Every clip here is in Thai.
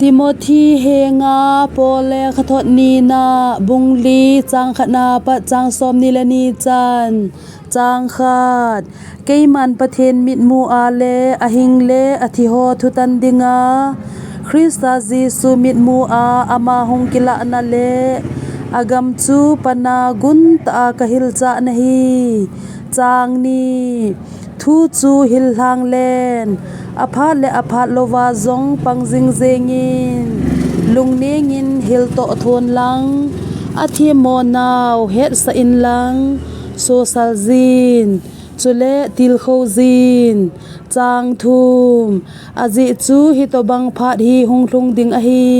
ติโมธีเฮงาโปเลขทศนีนาบุงลีจังขนาปะจังสมนิลนีจันจังขาดเกยมันประเทนมิดมูอาเลอหิงเลอธิโหทุตันดิงาคริสตาจีสุมิดมูอาอามาหงกิละนาเลอากำจูปนากุนตากะหิลจานะฮีจางนีทูจูหิลหางเลนอภาษและอภาษโลวาซงปังจิงเซงินลุงเนงินหิลโตทวนลังอธิโมนาวเฮ็ดสะอินลังโซซัลจีนจุเลติลโคจีนจางทุมอจิจูฮิตบังพาดฮีหงทุงดิงอฮี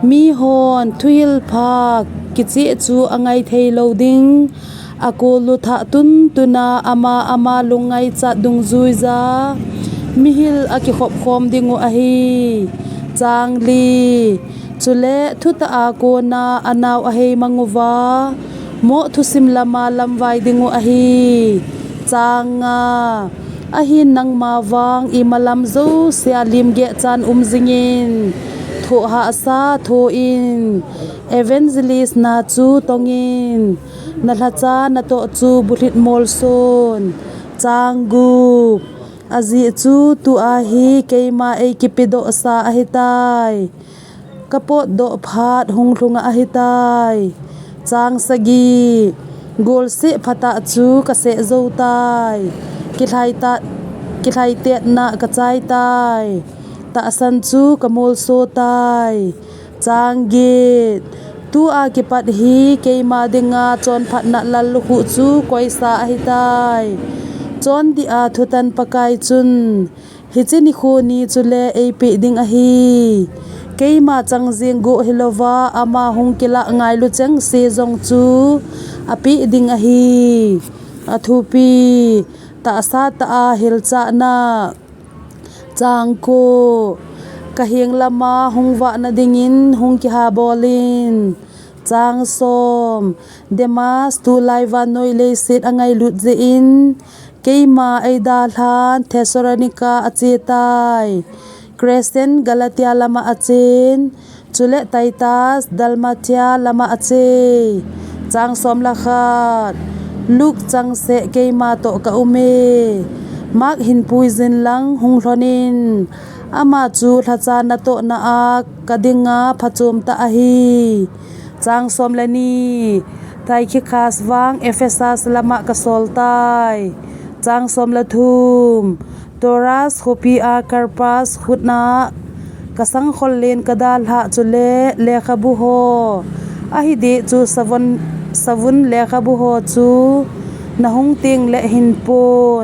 มีฮอนทุยลพากกิจิจูอังไงเทโลดิงอากูลุทะตุนตุนาอามาลุงไงจัดดุงจุยจามิฮิลอากิขบคมดิงอฮีจางลีจุเลทุตอากูนาอนาวอฮีมังวาโมทุสิมลามาลำไวดิงอฮีจางอาหินนังมาวังอิมาลำจูเสียลิมเกจันจิงินโทหาซาโทอินเอเวนเจลิสนาจูตงอินนัทจานาโตจูบุริตมอลโซนจางกูอาจิจูตูอาฮีเกยมาเอกิปิโดซาอาฮิตายกะโปดโดพาดหงทุงอาฮิตายจางสกีกอลเซพัตาจูกะเซโจตายกิไลเตนะกะจายตายตะสันจูกะโมลโซตายจางเกตตูอากิปัดฮีเกยมาดิงาจอนพัดนะลัลหุจูกอยสาอาฮิตายจอนดิอาทุตันปะกายจุนฮิจินิโคนีจุเลเอปิดิงอฮีเกยมาจังเจียงโกฮิโลวาอามาหงกิละงายลุจังเซจงจูอปิดิงอฮีอทูปีตาซาตาhilchahna jang ko kahing lama hungwa na dingin hung kilhah bolin jang som demas tu laiwa noi le sit angai lut je in keima aida hlan thessalonica achetai crescent galatia lama achen chule titus dalmatia lama ache jang som la khatลูกจังเสะเกยมาโตกะอุเมมักหินปุยจินลังหงหลนินอามาจูทะจานะโตนะอากะดิงาพะโจมตะอฮีจางสมละนีไทคิคาสวางเอเฟซัสละมะกะซอลตายจางสมละทุมโตรัสโคปีอาคาร์ปัสขุดนากะสังคอลเลนกะดาลหะจุเลเลคาบุโฮอะฮิเดจูสวุนเลขบุโฮจูนะฮงติงและหินป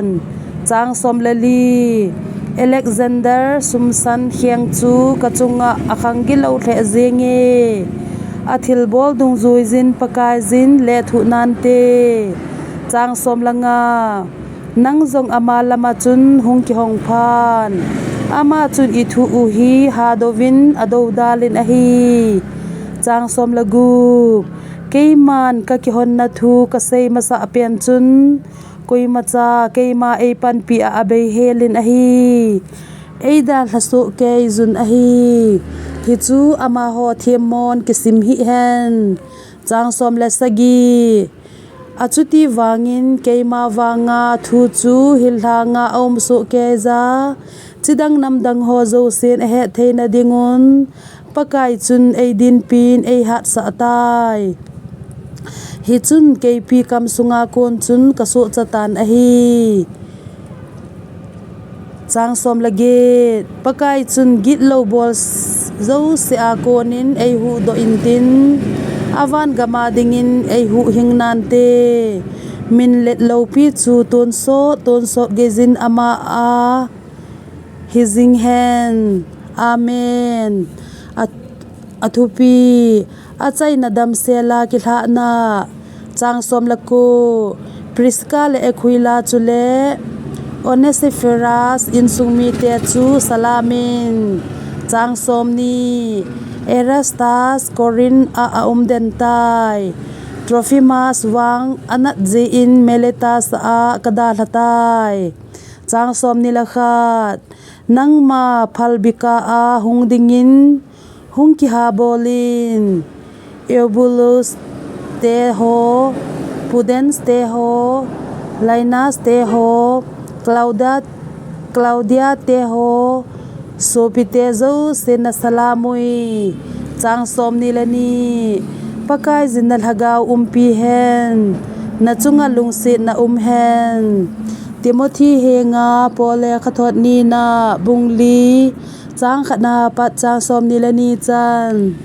นจางสมเลลีอเล็กซานเดอร์ซุมซันเคียงจูกะจุงะอะคังกิโลเทเซเงอะทิลบอลดุงจุยจินปะกายจินเลทุนันเตจางสมละงานังจงอามาละมาจุนฮงกิฮงพานอามาจุนอิทูอูฮีฮาโดวินอโดดาลินอะฮีจางสมละกูเกยมันกะกิฮอนนะทูกะเซมาสะเปียนจุนกุยมาจาเกยมาเอปันปีอาเบเฮลินอะฮีเอดาลสุเกยจุนอะฮีฮิจูอามาโฮเทียมมอนกิสิมฮิเฮนจางสมเลสกีอาจุติวางินเกยมาวางาทูจูฮิลหางาอมสุเกจาจิดังนำดังโฮโจเซนเฮเทนะดิงุนปะกายจุนเอดินปีนเอหัดสะตายฮิจุนเกยปีคำสุงาโกนจุนกะสุจตันอฮีจางสมละเกตปะกายจุนกิดโลบอลโจเสียโกนินเอหูโดอินตินอาวันกามาดิงินเอหูหิงนันเตมินเล็ดโลปีจูตนโซเกจินอามาอาฮิซิงเฮนอาเมนอทุปีอาใจนะดัมเซลาkilhahnaจางสมละโกปริสกาเลเอคุยลาจุเลโอเนซิเฟรัสอินซุงมีเตจูสลามินจางสมนีเอรัสตัสโครินอาอุมเดนไตทรอฟิมัสวังอนัดเจอินเมเลตัสอากะดาลตายจางสมนิละคาด nangma phalbika a hungdingin hungkiha bolin Eubulus te ho Pudens te ho Linus te ho Claudia te ho Sopite zo sena salamui chang som nilani pakai zinal hagaw umpi hen na chunga lungsi na hen Timothy henga pole khathot ni na bungli chang khana pat chang som nilani chan